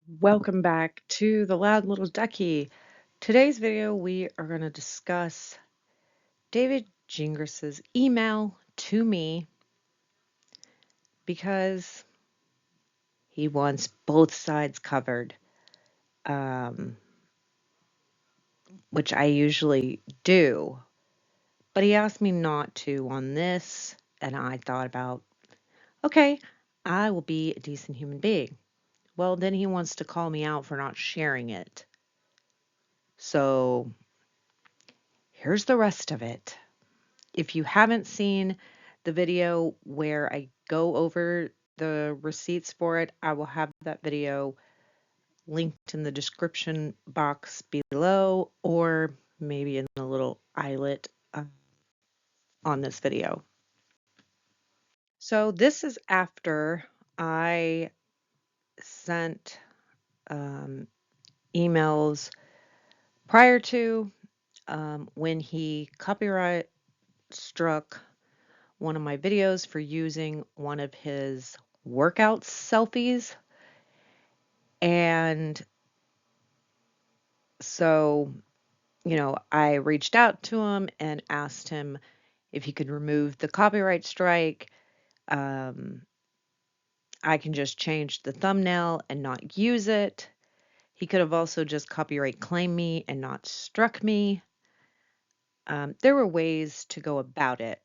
Welcome back to the Loud Little Ducky. Today's video, we are going to discuss David Gingras's email to me because he wants both sides covered, um, which I usually do. But he asked me not to on this, and I thought about, okay, I will be a decent human being. Well, then he wants to call me out for not sharing it. So here's the rest of it. If you haven't seen the video where I go over the receipts for it, I will have that video linked in the description box below or maybe in the little eyelet on this video. So this is after I sent emails prior to when he copyright struck one of my videos for using one of his workout selfies. And so, I reached out to him and asked him if he could remove the copyright strike. Um, I can just change the thumbnail and not use it. He could have also just copyright claimed me and not struck me. There were ways to go about it.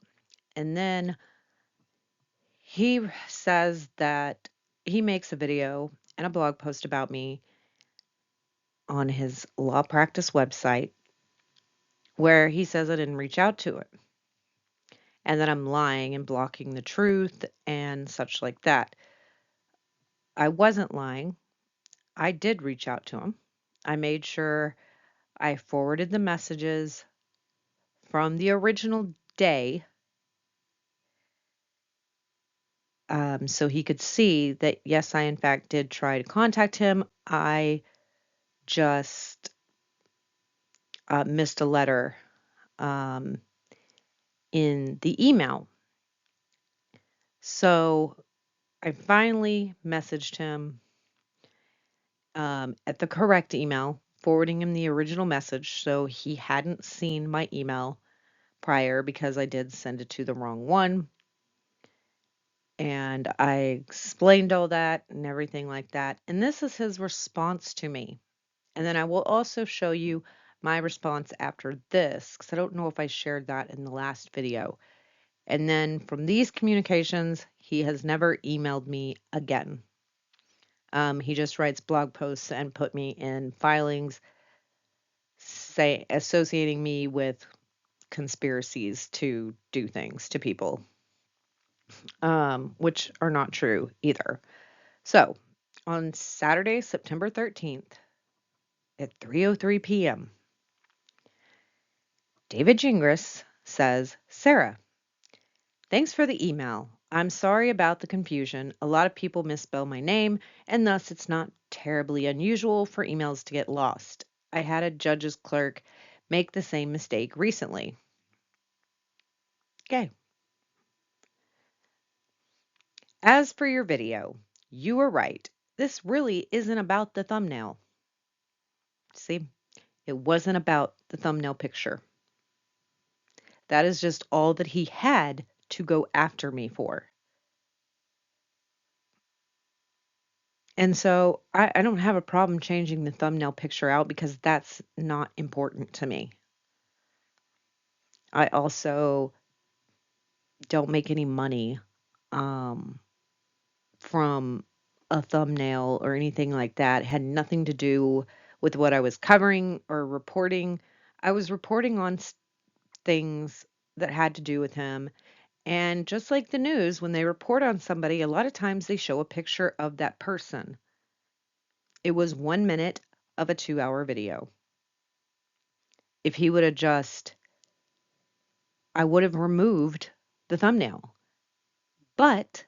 And then he says that he makes a video and a blog post about me on his law practice website where he says I didn't reach out to it and that I'm lying and blocking the truth and such like that. I wasn't lying. I did reach out to him. I made sure I forwarded the messages from the original day so he could see that, yes, I in fact did try to contact him. I just missed a letter um, in the email. So I finally messaged him at the correct email, forwarding him the original message so he hadn't seen my email prior because I did send it to the wrong one. And I explained all that and everything like that. And this is his response to me. And then I will also show you my response after this because I don't know if I shared that in the last video. And then from these communications, he has never emailed me again. He just writes blog posts and put me in filings, associating me with conspiracies to do things to people, which are not true either. So, on Saturday, September 13th at 3:03 p.m., David Gingras says, "Sarah, thanks for the email. I'm sorry about the confusion. A lot of people misspell my name, and thus it's not terribly unusual for emails to get lost. I had a judge's clerk make the same mistake recently." Okay. As for your video, you were right. This really isn't about the thumbnail. See, it wasn't about the thumbnail picture. That is just all that he had to go after me for. And so I don't have a problem changing the thumbnail picture out because that's not important to me. I also don't make any money um, from a thumbnail or anything like that. It had nothing to do with what I was covering or reporting. I was reporting on things that had to do with him. And just like the news, when they report on somebody, a lot of times they show a picture of that person. It was 1 minute of a 2-hour video. If he would have I would have removed the thumbnail. But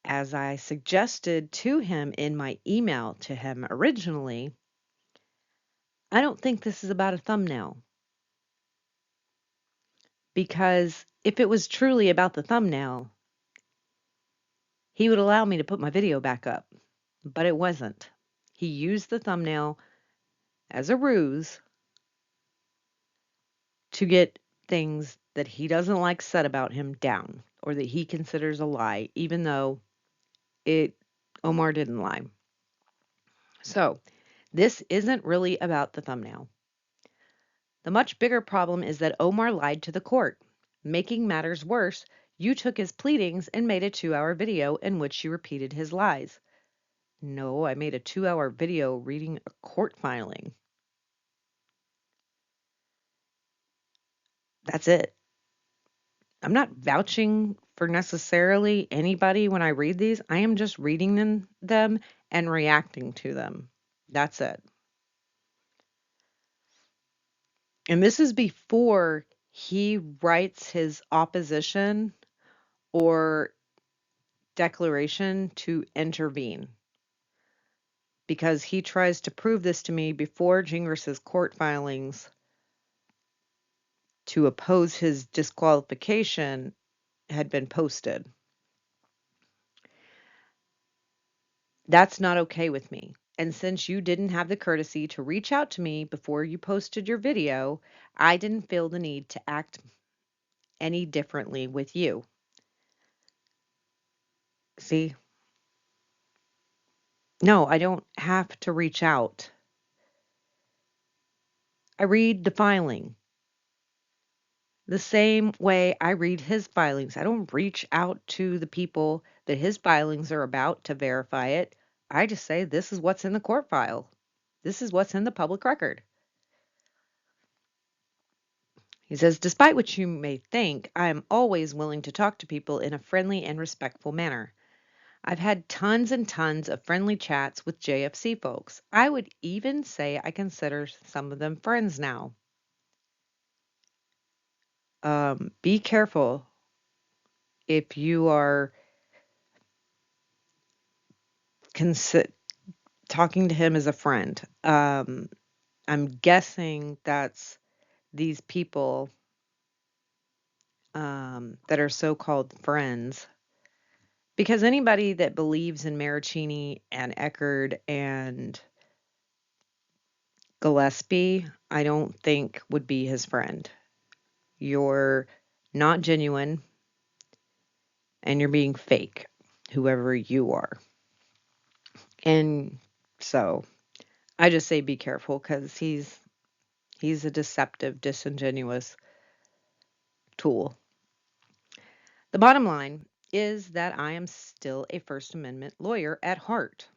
as I suggested to him in my email to him originally, I don't think this is about a thumbnail. Because if it was truly about the thumbnail, he would allow me to put my video back up. but it wasn't. He used the thumbnail as a ruse to get things that he doesn't like said about him down or that he considers a lie, even though it Omar didn't lie. So, this isn't really about the thumbnail. The much bigger problem is that Omar lied to the court. Making matters worse, you took his pleadings and made a 2-hour video in which you repeated his lies. No, I made a 2-hour video reading a court filing. That's it. I'm not vouching for necessarily anybody when I read these. I am just reading them and reacting to them. That's it. And this is before he writes his opposition or declaration to intervene, because he tries to prove this to me before Gingras's court filings to oppose his disqualification had been posted. That's not okay with me. And since you didn't have the courtesy to reach out to me before you posted your video, I didn't feel the need to act any differently with you. See? No, I don't have to reach out. I read the filing the same way I read his filings. I don't reach out to the people that his filings are about to verify it. I just say, this is what's in the court file. This is what's in the public record. He says, despite what you may think, I am always willing to talk to people in a friendly and respectful manner. I've had tons and tons of friendly chats with JFC folks. I would even say I consider some of them friends now. Be careful if you are consi- talking to him as a friend. I'm guessing that's these people that are so-called friends. Because anybody that believes in Maricini and Eckerd and Gillespie, I don't think would be his friend. You're not genuine and you're being fake, whoever you are. And so I just say be careful because he's a deceptive, disingenuous tool. The bottom line is that I am still a First Amendment lawyer at heart.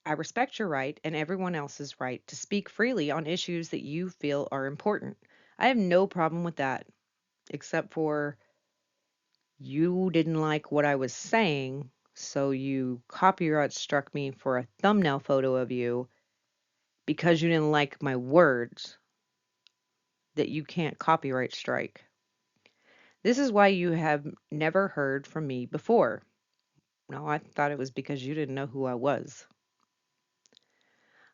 I respect your right and everyone else's right to speak freely on issues that you feel are important. I have no problem with that, except for you didn't like what I was saying, so you copyright struck me for a thumbnail photo of you because you didn't like my words that you can't copyright strike. This is why you have never heard from me before. No, I thought it was because you didn't know who I was.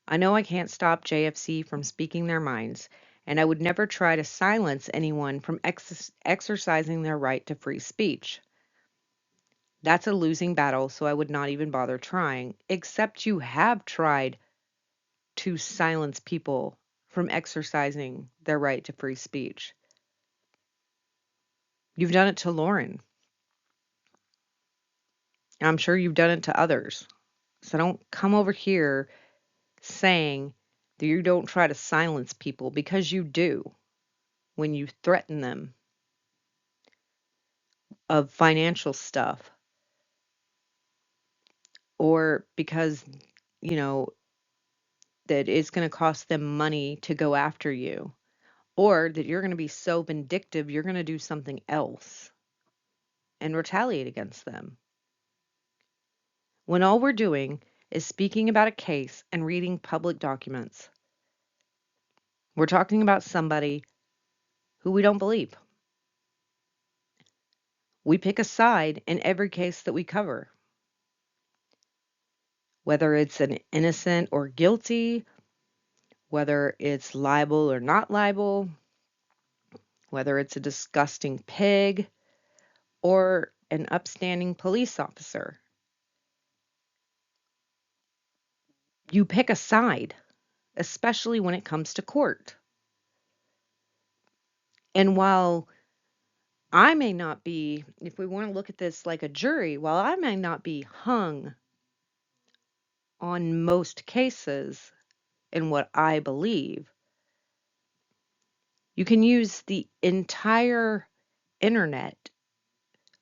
I know I can't stop JFC from speaking their minds, and I would never try to silence anyone from exercising their right to free speech. That's a losing battle, so I would not even bother trying, except you have tried to silence people from exercising their right to free speech. You've done it to Lauren. I'm sure you've done it to others. So don't come over here saying that you don't try to silence people, because you do when you threaten them of financial stuff, or because, you know, that it's going to cost them money to go after you, or that you're going to be so vindictive you're going to do something else and retaliate against them. When all we're doing is speaking about a case and reading public documents, we're talking about somebody who we don't believe. We pick a side in every case that we cover, whether it's an innocent or guilty, whether it's liable or not liable, whether it's a disgusting pig or an upstanding police officer. You pick a side, especially when it comes to court. And while I may not be, if we want to look at this like a jury, while I may not be hung on most cases in what I believe, you can use the entire internet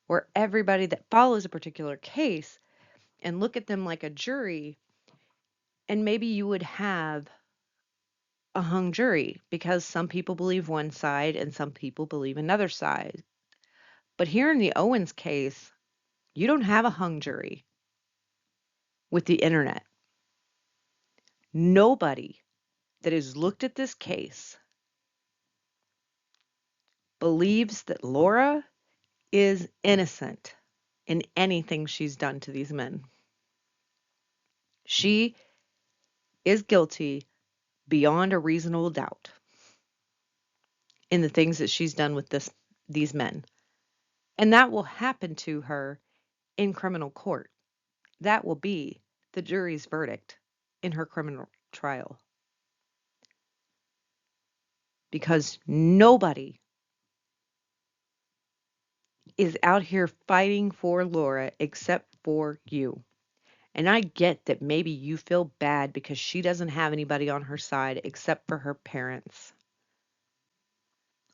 or everybody that follows a particular case and look at them like a jury, and maybe you would have a hung jury because some people believe one side and some people believe another side. But here in the Owens case, you don't have a hung jury with the internet. Nobody that has looked at this case believes that Laura is innocent in anything she's done to these men. She is guilty beyond a reasonable doubt in the things that she's done with these men. And that will happen to her in criminal court. That will be the jury's verdict in her criminal trial. Because nobody is out here fighting for Laura except for you. And I get that maybe you feel bad because she doesn't have anybody on her side except for her parents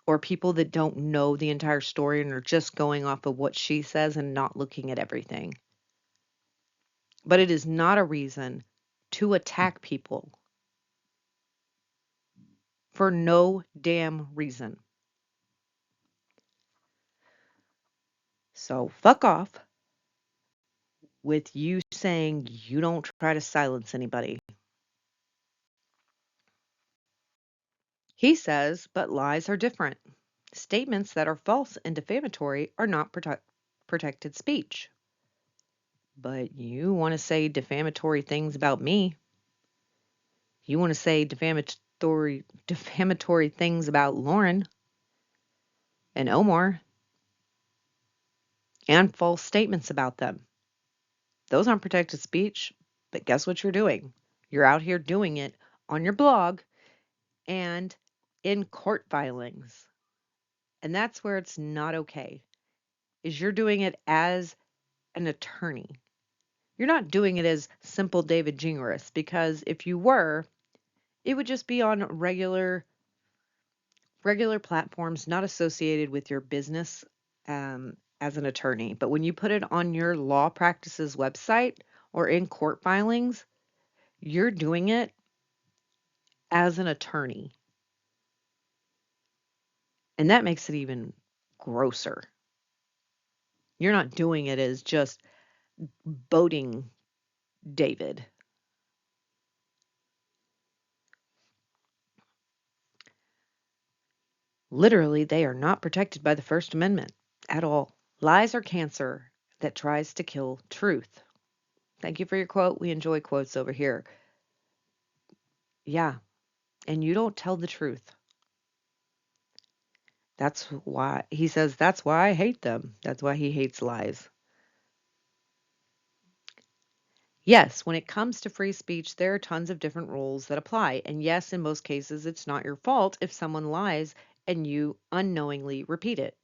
or people that don't know the entire story and are just going off of what she says and not looking at everything. But it is not a reason to attack people for no damn reason. So fuck off with you saying you don't try to silence anybody. He says, but lies are different. Statements that are false and defamatory are not protected speech. But you want to say defamatory things about me. You want to say defamatory things about Lauren and Omar and false statements about them. Those aren't protected speech, but guess what you're doing? You're out here doing it on your blog and in court filings. And that's where it's not okay. Is you're doing it as an attorney. You're not doing it as simple David Gingras, because if you were, it would just be on regular platforms not associated with your business as an attorney. But when you put it on your law practices website or in court filings, you're doing it as an attorney. And that makes it even grosser. You're not doing it as just boating David. Literally, they are not protected by the First Amendment at all. Lies are cancer that tries to kill truth. Thank you for your quote. We enjoy quotes over here. Yeah, and you don't tell the truth. That's why he says that's why I hate them. That's why he hates lies. Yes, when it comes to free speech, there are tons of different rules that apply. And yes, in most cases, it's not your fault if someone lies and you unknowingly repeat it.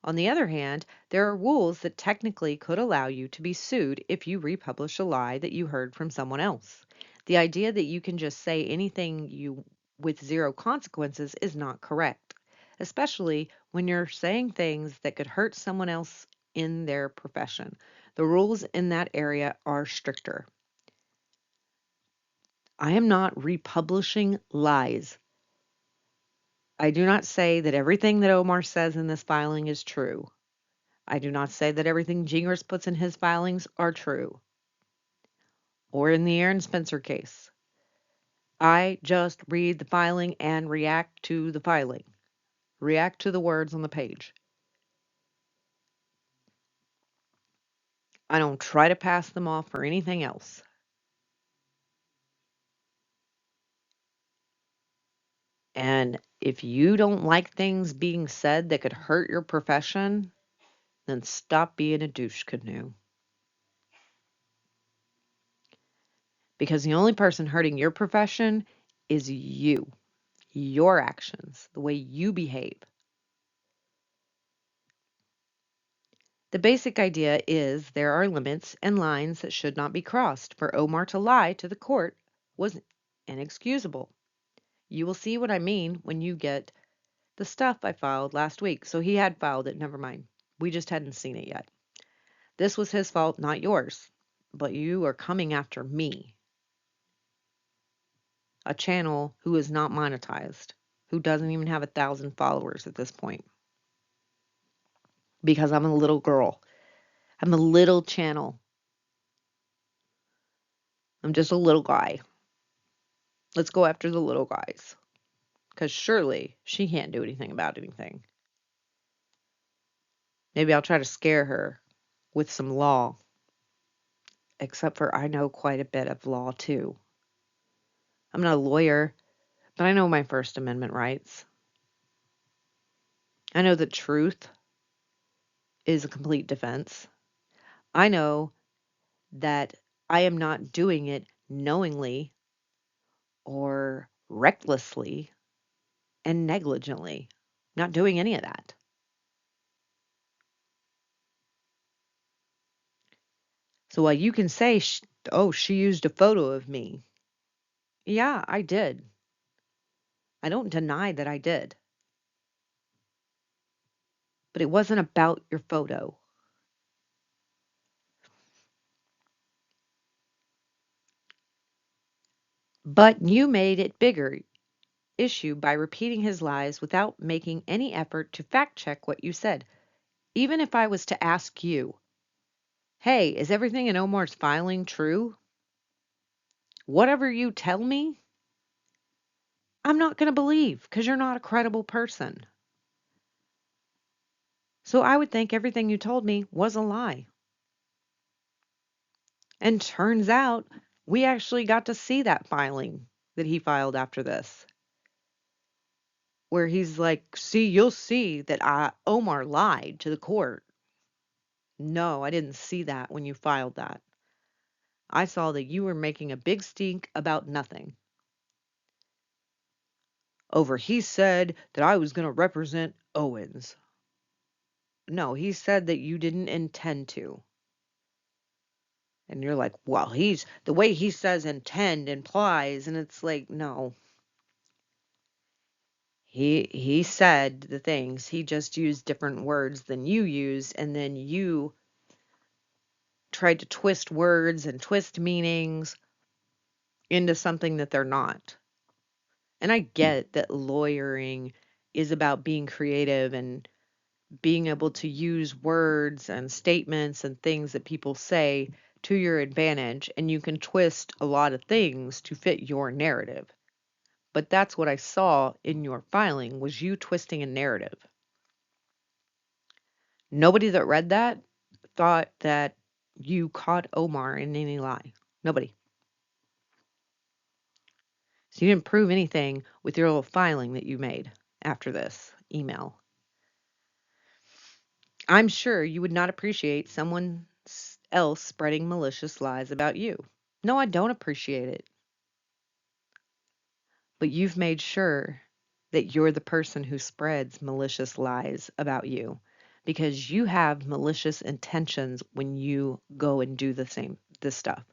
On the other hand, there are rules that technically could allow you to be sued if you republish a lie that you heard from someone else. The idea that you can just say anything you with zero consequences is not correct, especially when you're saying things that could hurt someone else in their profession. The rules in that area are stricter. I am not republishing lies. I do not say that everything that Omar says in this filing is true. I do not say that everything Gingras puts in his filings are true. Or in the Aaron Spencer case. I just read the filing and react to the filing. React to the words on the page. I don't try to pass them off for anything else. And if you don't like things being said that could hurt your profession, then stop being a douche canoe. because the only person hurting your profession is you, your actions, the way you behave. The basic idea is there are limits and lines that should not be crossed. For Omar to lie to the court was inexcusable. You will see what I mean when you get the stuff I filed last week. So he had filed it, never mind. We just hadn't seen it yet. This was his fault, not yours. But you are coming after me, a channel who is not monetized, who doesn't even have 1,000 followers at this point, because I'm a little girl. I'm a little channel. I'm just a little guy. Let's go after the little guys. Because surely she can't do anything about anything. Maybe I'll try to scare her with some law. Except for I know quite a bit of law too. I'm not a lawyer, but I know my First Amendment rights. I know that truth is a complete defense. I know that I am not doing it knowingly or recklessly and negligently. Not doing any of that. So while you can say, oh, she used a photo of me. Yeah, I did. I don't deny that I did. But it wasn't about your photo. But you made it bigger issue by repeating his lies without making any effort to fact check what you said. Even if I was to ask you, hey, is everything in Omar's filing true? Whatever you tell me, I'm not going to believe because you're not a credible person. So I would think everything you told me was a lie. And turns out we actually got to see that filing that he filed after this, where he's like, see, you'll see that Omar lied to the court. No, I didn't see that when you filed that. I saw that you were making a big stink about nothing. Over he said that I was going to represent Owens. No, he said that you didn't intend to. And you're like, well, he's the way he says intend implies, and it's like, no. He said the things. He just used different words than you used, and then you tried to twist words and twist meanings into something that they're not. And I get that lawyering is about being creative and being able to use words and statements and things that people say to your advantage, and you can twist a lot of things to fit your narrative. But that's what I saw in your filing was you twisting a narrative. Nobody that read that thought that you caught Omar in any lie. Nobody. So you didn't prove anything with your little filing that you made after this email. I'm sure you would not appreciate someone else spreading malicious lies about you. No, I don't appreciate it. But you've made sure that you're the person who spreads malicious lies about you because you have malicious intentions when you go and do this stuff.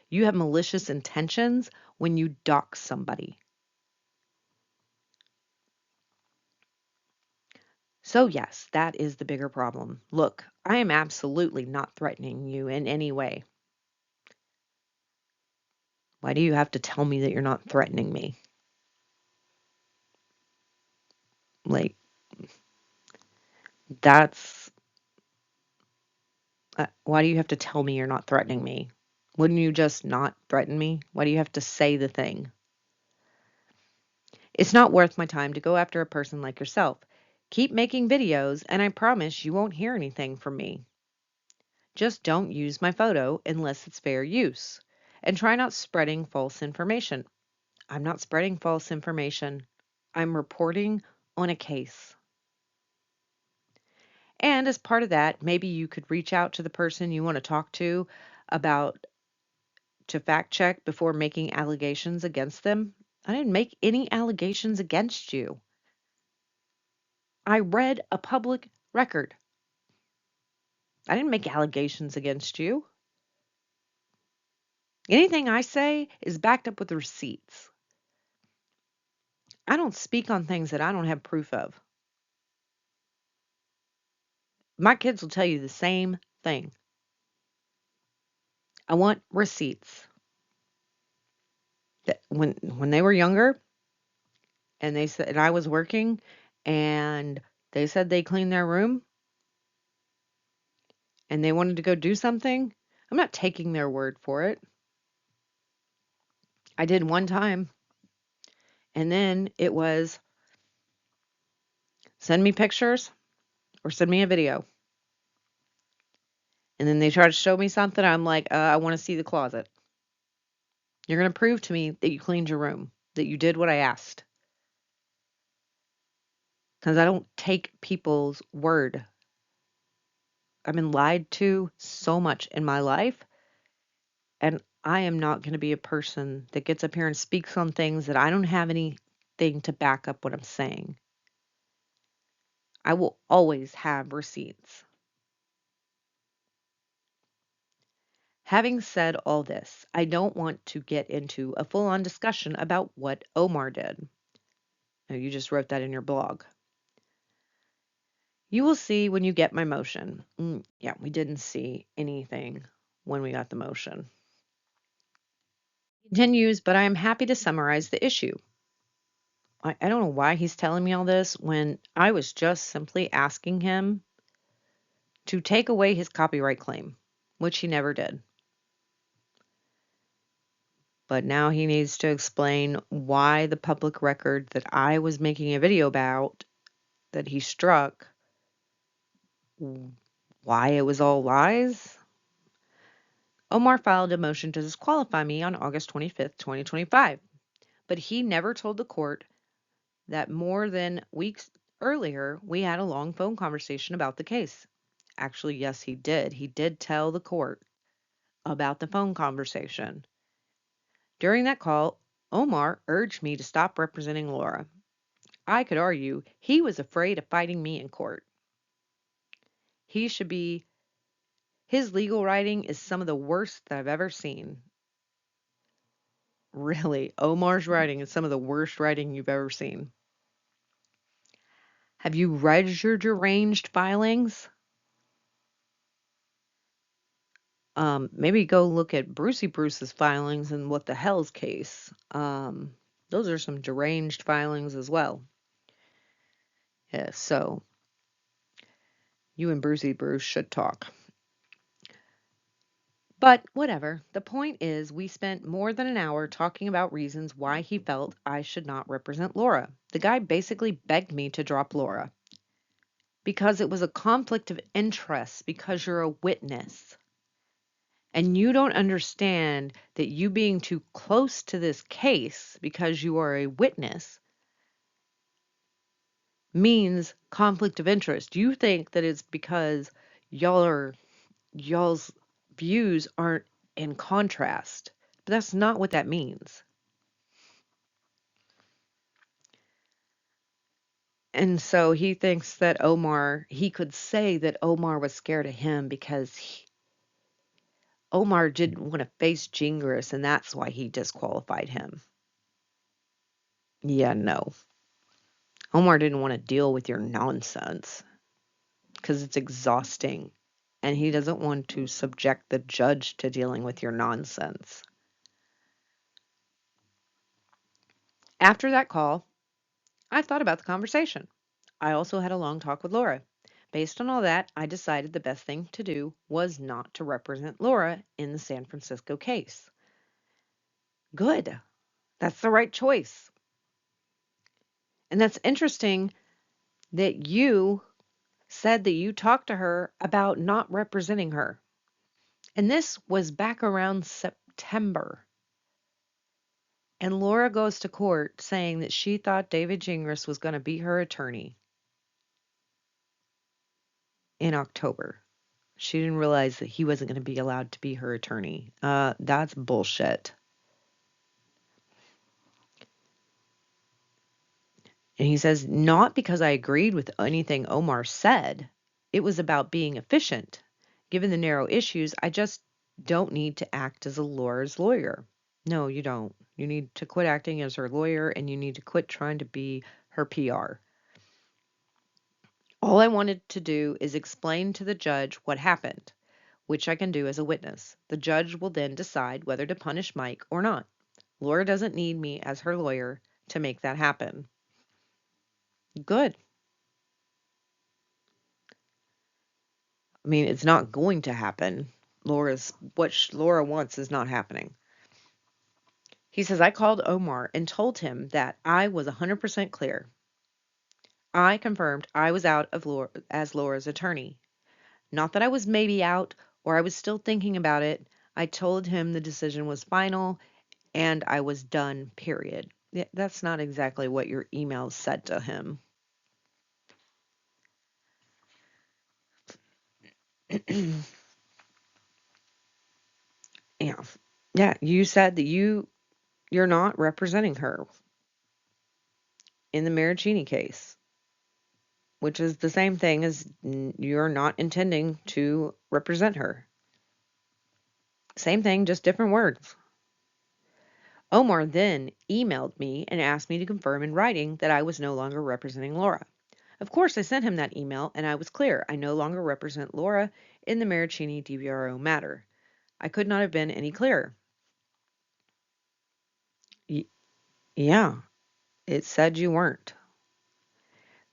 You have malicious intentions when you dox somebody. So yes, that is the bigger problem. Look, I am absolutely not threatening you in any way. Why do you have to tell me that you're not threatening me? Like, that's why do you have to tell me you're not threatening me? Wouldn't you just not threaten me? Why do you have to say the thing? It's not worth my time to go after a person like yourself. Keep making videos, and I promise you won't hear anything from me. Just don't use my photo unless it's fair use. And try not spreading false information. I'm not spreading false information. I'm reporting on a case. And as part of that, maybe you could reach out to the person you want to talk to about to fact check before making allegations against them. I didn't make any allegations against you. I read a public record. I didn't make allegations against you. Anything I say is backed up with receipts. I don't speak on things that I don't have proof of. My kids will tell you the same thing. I want receipts. That when they were younger and they said and I was working and they said they cleaned their room and they wanted to go do something, I'm not taking their word for it. I did one time and then it was send me pictures or send me a video. And then they try to show me something. I'm like, I want to see the closet. You're going to prove to me that you cleaned your room, that you did what I asked. Because I don't take people's word. I've been lied to so much in my life. And I am not going to be a person that gets up here and speaks on things that I don't have anything to back up what I'm saying. I will always have receipts. Having said all this, I don't want to get into a full on discussion about what Omar did. No, you just wrote that in your blog. You will see when you get my motion. Yeah, we didn't see anything when we got the motion. Continues, but I am happy to summarize the issue. I don't know why he's telling me all this when I was just simply asking him to take away his copyright claim, which he never did. But now he needs to explain why the public record that I was making a video about that he struck, why it was all lies. Omar filed a motion to disqualify me on August 25th, 2025, but he never told the court that more than weeks earlier we had a long phone conversation about the case. Actually, yes, he did. He did tell the court about the phone conversation. During that call, Omar urged me to stop representing Laura. I could argue he was afraid of fighting me in court. He should be, his legal writing is some of the worst that I've ever seen. Really, Omar's writing is some of the worst writing you've ever seen. Have you read your deranged filings? Maybe go look at Bruce's filings and what the hell's case. Those are some deranged filings as well. Yeah, so you and Bruce should talk. But whatever. The point is, we spent more than an hour talking about reasons why he felt I should not represent Laura. The guy basically begged me to drop Laura because it was a conflict of interest, because you're a witness. And you don't understand that you being too close to this case because you are a witness means conflict of interest. You think that it's because y'all's views aren't in contrast. But that's not what that means. And so he thinks that he could say that Omar was scared of him because Omar didn't want to face Gingras and that's why he disqualified him. Yeah, no. Omar didn't want to deal with your nonsense because it's exhausting. And he doesn't want to subject the judge to dealing with your nonsense. After that call, I thought about the conversation. I also had a long talk with Laura. Based on all that, I decided the best thing to do was not to represent Laura in the San Francisco case. Good. That's the right choice. And that's interesting that you said that you talked to her about not representing her. And this was back around September. And Laura goes to court saying that she thought David Gingras was going to be her attorney in October. She didn't realize that he wasn't going to be allowed to be her attorney. That's bullshit. And he says, not because I agreed with anything Omar said. It was about being efficient. Given the narrow issues, I just don't need to act as a Laura's lawyer. No, you don't. You need to quit acting as her lawyer and you need to quit trying to be her PR. All I wanted to do is explain to the judge what happened, which I can do as a witness. The judge will then decide whether to punish Mike or not. Laura doesn't need me as her lawyer to make that happen. Good. I mean, it's not going to happen. Laura wants is not happening. He says, I called Omar and told him that I was 100% clear. I confirmed I was out of as Laura's attorney. Not that I was maybe out or I was still thinking about it. I told him the decision was final and I was done, period. Yeah, that's not exactly what your email said to him. Yeah. Yeah, you said that you're not representing her in the Maricini case, which is the same thing as you're not intending to represent her. Same thing, just different words. Omar then emailed me and asked me to confirm in writing that I was no longer representing Laura. Of course, I sent him that email and I was clear. I no longer represent Laura in the Maricini DVRO matter. I could not have been any clearer. Y- yeah, it said you weren't.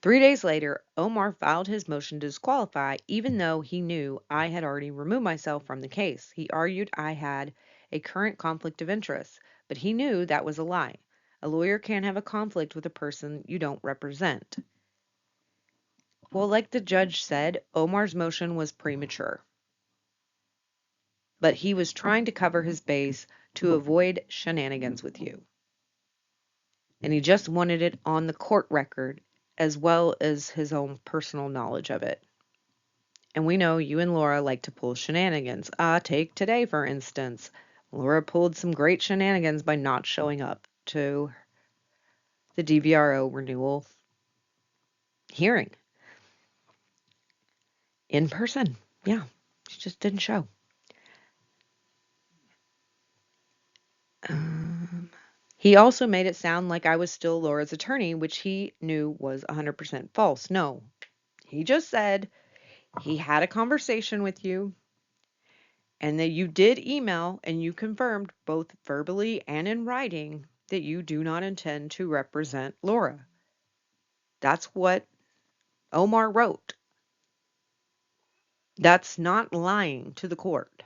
3 days later, Omar filed his motion to disqualify, even though he knew I had already removed myself from the case. He argued I had a current conflict of interest, but he knew that was a lie. A lawyer can't have a conflict with a person you don't represent. Well, like the judge said, Omar's motion was premature, but he was trying to cover his base to avoid shenanigans with you. And he just wanted it on the court record as well as his own personal knowledge of it. And we know you and Laura like to pull shenanigans. Take today, for instance. Laura pulled some great shenanigans by not showing up to the DVRO renewal hearing in person. Yeah, she just didn't show. Um, he also made it sound like I was still Laura's attorney, which he knew was 100% false. No, he just said he had a conversation with you and that you did email and you confirmed both verbally and in writing that you do not intend to represent Laura. That's what Omar wrote. That's not lying to the court.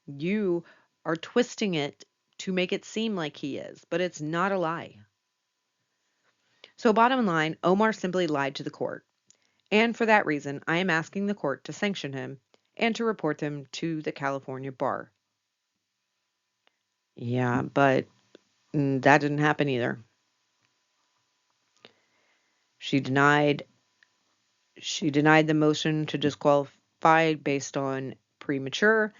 You are twisting it to make it seem like he is, but it's not a lie. So, bottom line, Omar simply lied to the court. And for that reason, I am asking the court to sanction him and to report him to the California bar. Yeah, but that didn't happen either. She denied She denied the motion to disqualify based on premature,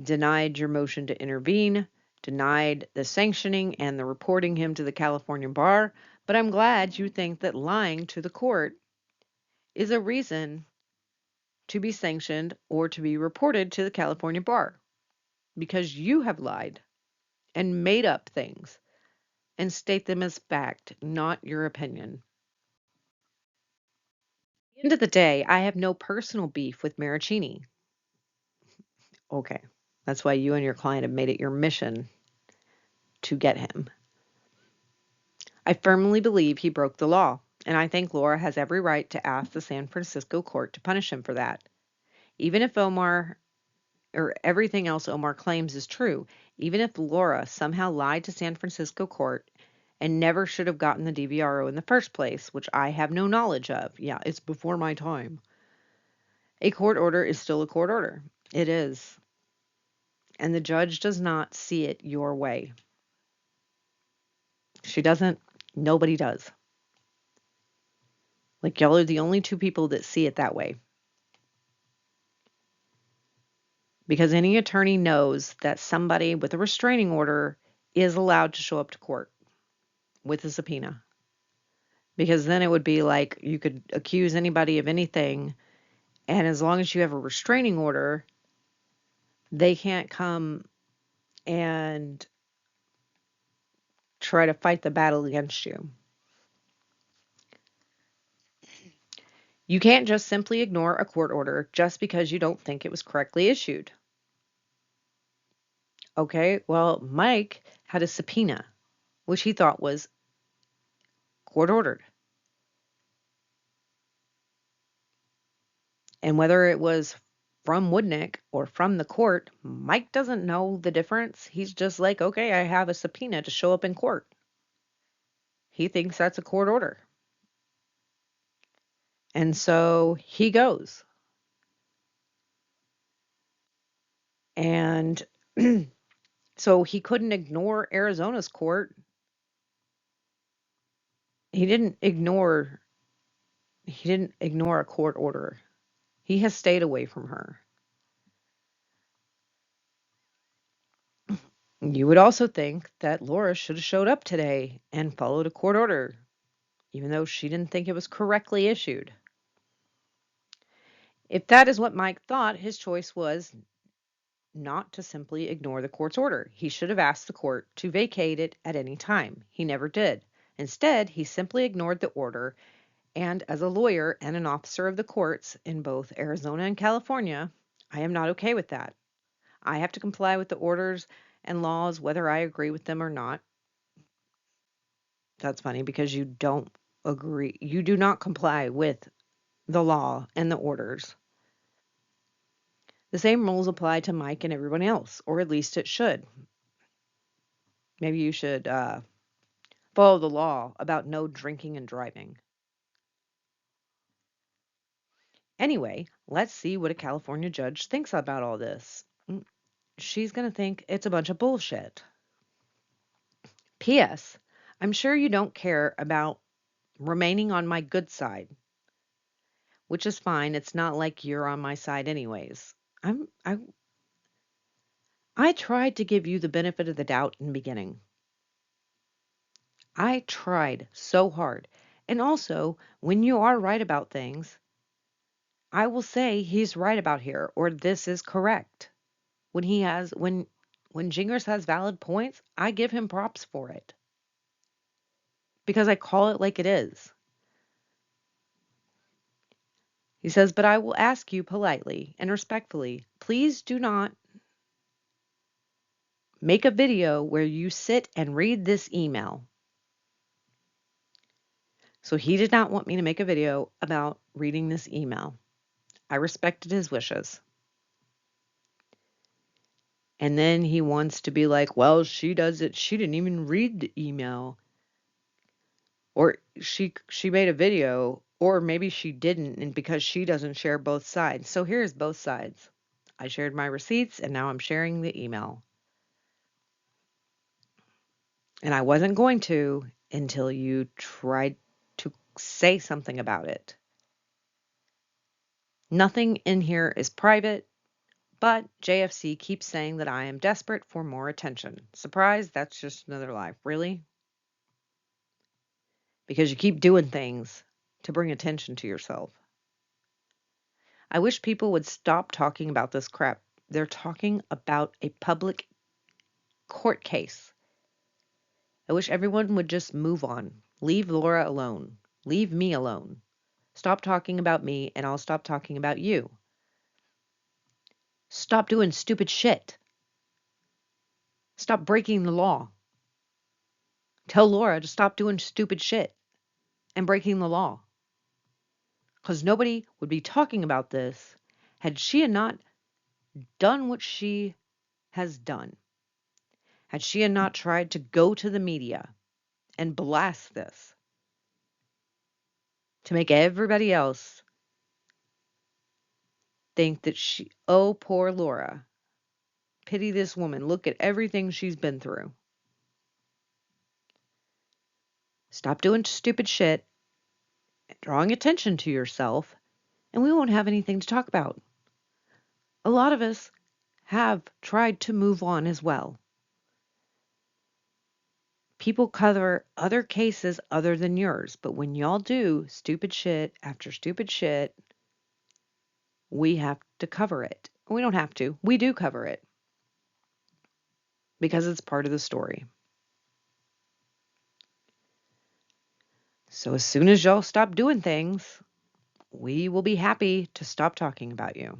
denied your motion to intervene, denied the sanctioning and the reporting him to the California bar. But I'm glad you think that lying to the court is a reason to be sanctioned or to be reported to the California bar because you have lied and made up things and state them as fact, not your opinion. At the end of the day, I have no personal beef with Maricini. Okay. That's why you and your client have made it your mission to get him. I firmly believe he broke the law, and I think Laura has every right to ask the San Francisco court to punish him for that. Even if Omar or everything else Omar claims is true, even if Laura somehow lied to San Francisco court and never should have gotten the DVRO in the first place, which I have no knowledge of. Yeah, it's before my time. A court order is still a court order. It is. And the judge does not see it your way. She doesn't. Nobody does. Like, y'all are the only two people that see it that way. because any attorney knows that somebody with a restraining order is allowed to show up to court with a subpoena. Because then it would be like you could accuse anybody of anything, and as long as you have a restraining order, they can't come and try to fight the battle against you. You can't just simply ignore a court order just because you don't think it was correctly issued. Okay, well, Mike had a subpoena, which he thought was court ordered. And whether it was from Woodnick or from the court, Mike doesn't know the difference. He's just like, okay, I have a subpoena to show up in court. He thinks that's a court order. And so he goes. And so he couldn't ignore Arizona's court. He didn't ignore he didn't ignore a court order. He has stayed away from her. You would also think that Laura should have showed up today and followed a court order, even though she didn't think it was correctly issued. If that is what Mike thought, his choice was not to simply ignore the court's order. He should have asked the court to vacate it at any time. He never did. Instead, he simply ignored the order, and as a lawyer and an officer of the courts in both Arizona and California, I am not okay with that. I have to comply with the orders and laws whether I agree with them or not. That's funny because you don't agree. You do not comply with the law and the orders. The same rules apply to Mike and everyone else, or at least it should. Maybe you should follow the law about no drinking and driving. Anyway, let's see what a California judge thinks about all this. She's going to think it's a bunch of bullshit. P.S. I'm sure you don't care about remaining on my good side, which is fine. It's not like you're on my side anyways. I'm I I tried to give you the benefit of the doubt in the beginning. I tried so hard. And also, when you are right about things, I will say he's right about here or this is correct. When Gingras has valid points, I give him props for it because I call it like it is. He says, "But I will ask you politely and respectfully, please do not make a video where you sit and read this email." So he did not want me to make a video about reading this email. I respected his wishes. And then he wants to be like, well, she does it. She didn't even read the email. Or she made a video, or maybe she didn't, and because she doesn't share both sides. So here's both sides. I shared my receipts, and now I'm sharing the email. And I wasn't going to until you tried to say something about it. Nothing in here is private, but JFC keeps saying that I am desperate for more attention. Surprise, that's just another lie. Really? Because you keep doing things to bring attention to yourself. I wish people would stop talking about this crap. They're talking about a public court case. I wish everyone would just move on. Leave Laura alone. Leave me alone. Stop talking about me, and I'll stop talking about you. Stop doing stupid shit. Stop breaking the law. Tell Laura to stop doing stupid shit and breaking the law. Because nobody would be talking about this had she not done what she has done. Had she not tried to go to the media and blast this to make everybody else think that oh, poor Laura, pity this woman, look at everything she's been through. Stop doing stupid shit, drawing attention to yourself, and we won't have anything to talk about. A lot of us have tried to move on as well. People cover other cases other than yours, but when y'all do stupid shit after stupid shit, we have to cover it. We don't have to. We do cover it because it's part of the story. So as soon as y'all stop doing things, we will be happy to stop talking about you.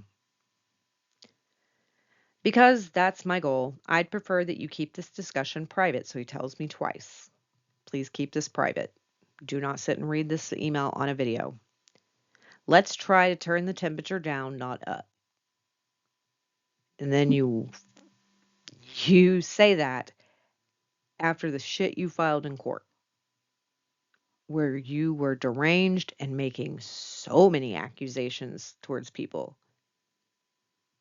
Because that's my goal. I'd prefer that you keep this discussion private, so he tells me twice. Please keep this private. Do not sit and read this email on a video. Let's try to turn the temperature down, not up. And then you say that after the shit you filed in court, where you were deranged and making so many accusations towards people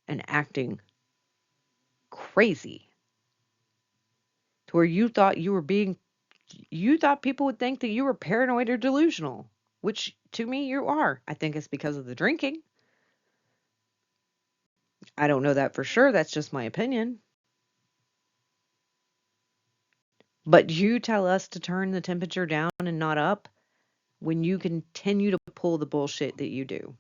and acting crazy to where you thought people would think that you were paranoid or delusional, which to me you are. I think it's because of the drinking. I don't know that for sure. That's just my opinion. But you tell us to turn the temperature down and not up when you continue to pull the bullshit that you do.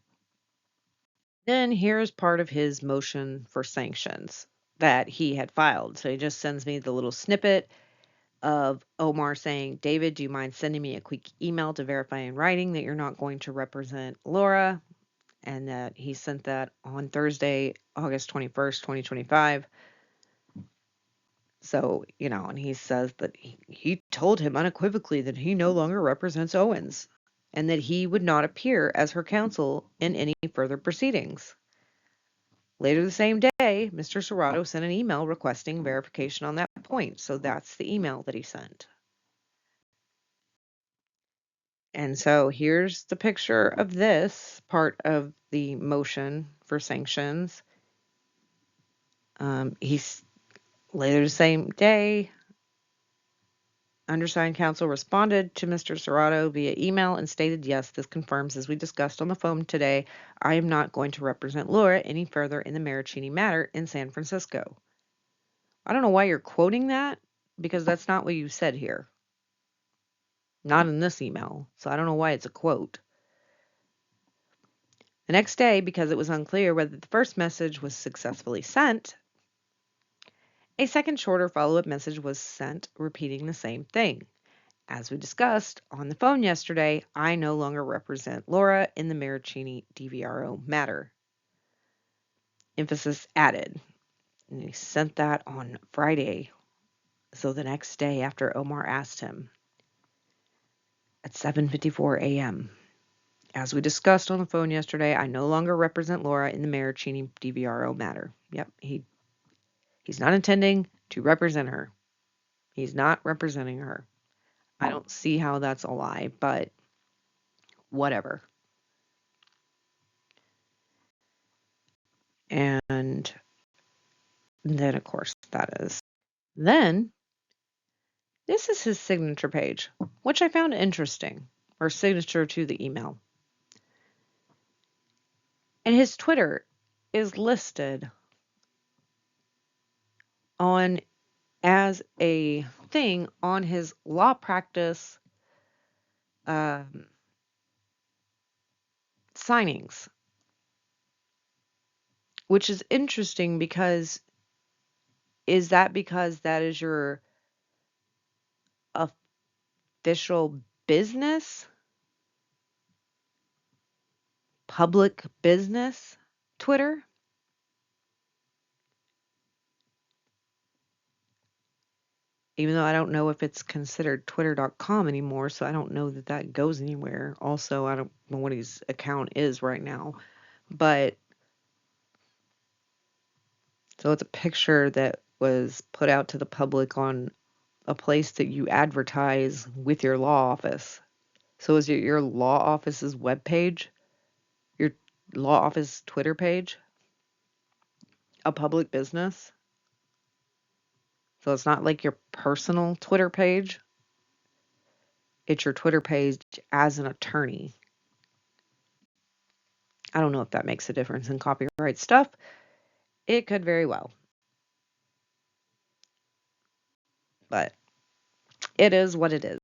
Then here's part of his motion for sanctions that he had filed. So he just sends me the little snippet of Omar saying, David, do you mind sending me a quick email to verify in writing that you're not going to represent Laura? And that he sent that on Thursday, August 21st, 2025. So, and he says that he told him unequivocally that he no longer represents Owens and that he would not appear as her counsel in any further proceedings. Later the same day, Mr. Serrato sent an email requesting verification on that point. So that's the email that he sent. And so here's the picture of this part of the motion for sanctions. He's later the same day, undersigned counsel responded to Mr. Serrato via email and stated, yes, this confirms, as we discussed on the phone today, I am not going to represent Laura any further in the Maricini matter in San Francisco. I don't know why you're quoting that, because that's not what you said here. Not in this email, so I don't know why it's a quote. The next day, because it was unclear whether the first message was successfully sent, a second shorter follow-up message was sent repeating the same thing. As we discussed on the phone yesterday, I no longer represent Laura in the Maricini DVRO matter. Emphasis added. And he sent that on Friday, so the next day after Omar asked him at 7:54 a.m. As we discussed on the phone yesterday, I no longer represent Laura in the Maricini DVRO matter. Yep, he's not intending to represent her. He's not representing her. I don't see how that's a lie, but whatever. And then, of course, that is. Then, this is his signature page, which I found interesting, or signature to the email. And his Twitter is listed on as a thing on his law practice um, signings, which is interesting because because that is your official business, public business Twitter? Even though I don't know if it's considered twitter.com anymore, so I don't know that that goes anywhere. Also, I don't know what his account is right now. But so it's a picture that was put out to the public on a place that you advertise with your law office. So is it your law office's webpage? Your law office Twitter page? A public business? So it's not like your personal Twitter page. It's your Twitter page as an attorney. I don't know if that makes a difference in copyright stuff. It could very well, but it is what it is.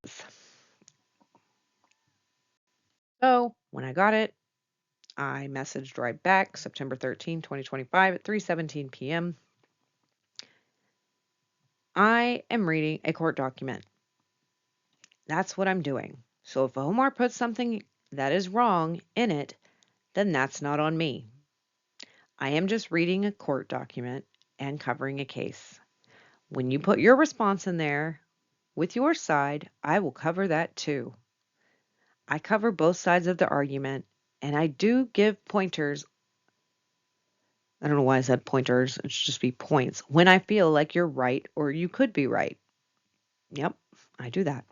So when I got it, I messaged right back September 13, 2025 at 3:17 p.m. I am reading a court document. That's what I'm doing. So if Omar puts something that is wrong in it, then that's not on me. I am just reading a court document and covering a case. When you put your response in there with your side, I will cover that too. I cover both sides of the argument, and I do give pointers. I don't know why I said pointers. It should just be points. When I feel like you're right or you could be right. Yep, I do that.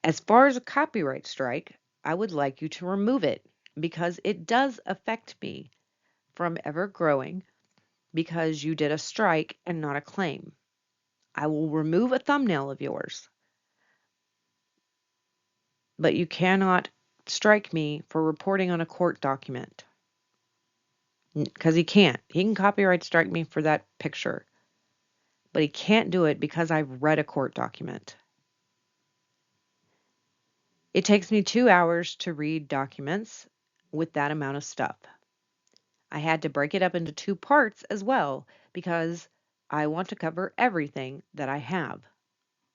As far as a copyright strike, I would like you to remove it because it does affect me from ever growing because you did a strike and not a claim. I will remove a thumbnail of yours, but you cannot strike me for reporting on a court document because he can't. He can copyright strike me for that picture, but he can't do it because I've read a court document. It takes me 2 hours to read documents with that amount of stuff. I had to break it up into two parts as well because I want to cover everything that I have.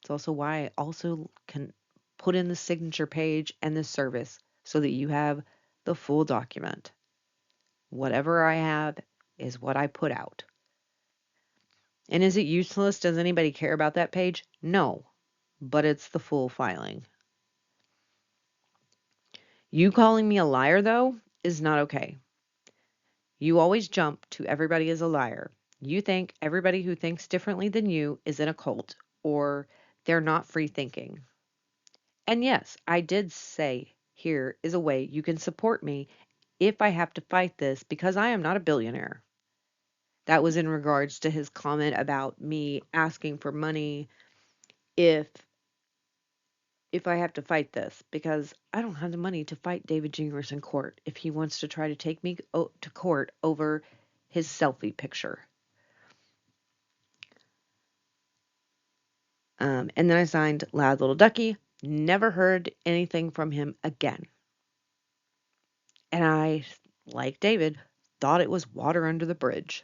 It's also why I also can put in the signature page and the service so that you have the full document. Whatever I have is what I put out. And is it useless? Does anybody care about that page? No, but it's the full filing. You calling me a liar, though, is not okay. You always jump to everybody is a liar. You think everybody who thinks differently than you is in a cult or they're not free thinking. And yes, I did say here is a way you can support me if I have to fight this because I am not a billionaire. That was in regards to his comment about me asking for money if if I have to fight this because I don't have the money to fight David Gingras in court if he wants to try to take me to court over his selfie picture. And then I signed Loud Little Ducky. Never heard anything from him again. And I, like David, thought it was water under the bridge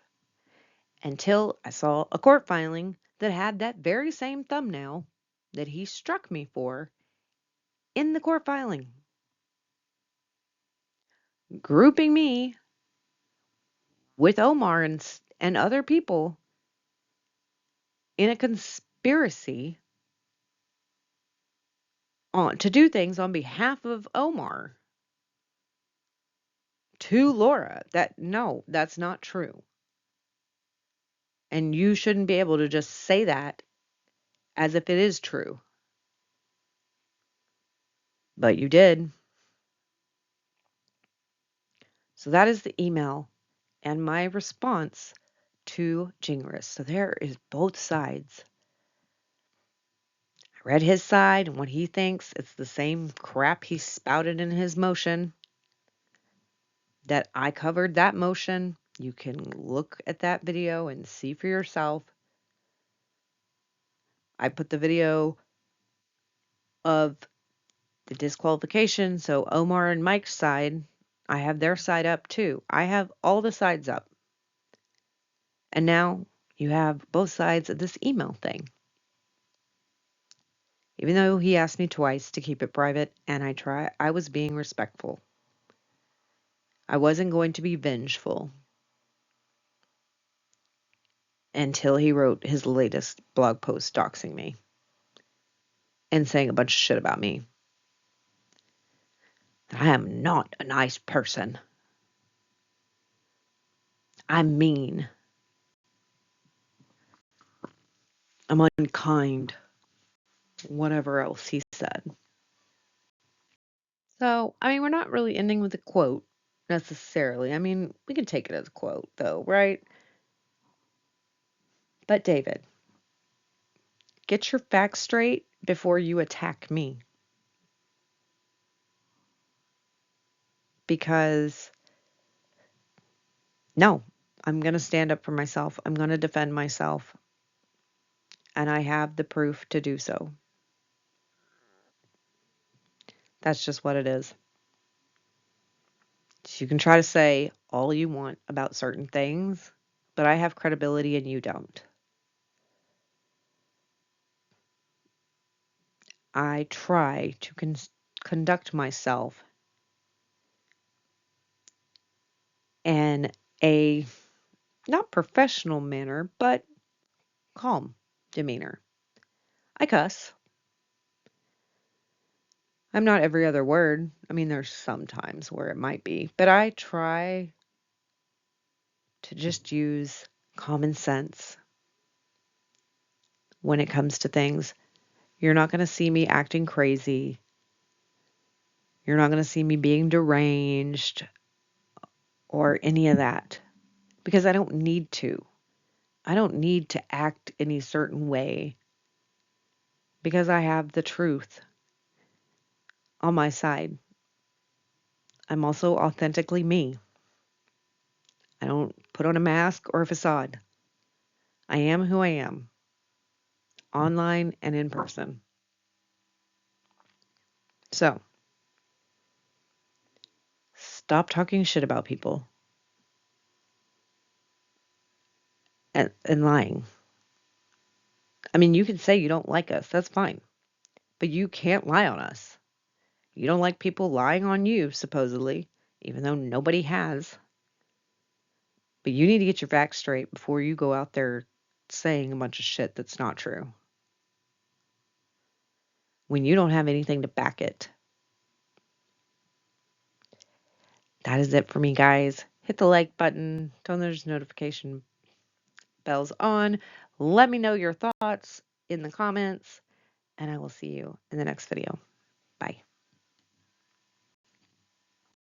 until I saw a court filing that had that very same thumbnail that he struck me for in the court filing, grouping me with Omar and other people in a conspiracy to do things on behalf of Omar to Laura. No, that's not true. And you shouldn't be able to just say that as if it is true. But you did. So that is the email and my response to Gingras. So there is both sides. I read his side and what he thinks. It's the same crap he spouted in his motion that I covered that motion. You can look at that video and see for yourself. I put the video of the disqualification. So Omar and Mike's side, I have their side up too. I have all the sides up. And now you have both sides of this email thing. Even though he asked me twice to keep it private and I was being respectful. I wasn't going to be vengeful until he wrote his latest blog post doxing me and saying a bunch of shit about me. I am not a nice person. I'm mean. I'm unkind. Whatever else he said. So, I mean, we're not really ending with a quote necessarily. I mean, we can take it as a quote, though, right? But, David, get your facts straight before you attack me. Because, no, I'm going to stand up for myself. I'm going to defend myself. And I have the proof to do so. That's just what it is. So you can try to say all you want about certain things, but I have credibility and you don't. I try to conduct myself in a not professional manner, but calm demeanor. I cuss. I'm not every other word. I mean, there's some times where it might be, but I try to just use common sense when it comes to things. You're not going to see me acting crazy. You're not going to see me being deranged or any of that because I don't need to. I don't need to act any certain way because I have the truth on my side. I'm also authentically me. I don't put on a mask or a facade. I am who I am, online and in person. So, stop talking shit about people and lying. I mean, you can say you don't like us, that's fine, but you can't lie on us. You don't like people lying on you, supposedly, even though nobody has. But you need to get your facts straight before you go out there saying a bunch of shit that's not true when you don't have anything to back it. That is it for me, guys. Hit the like button, turn those notification bells on. Let me know your thoughts in the comments, and I will see you in the next video.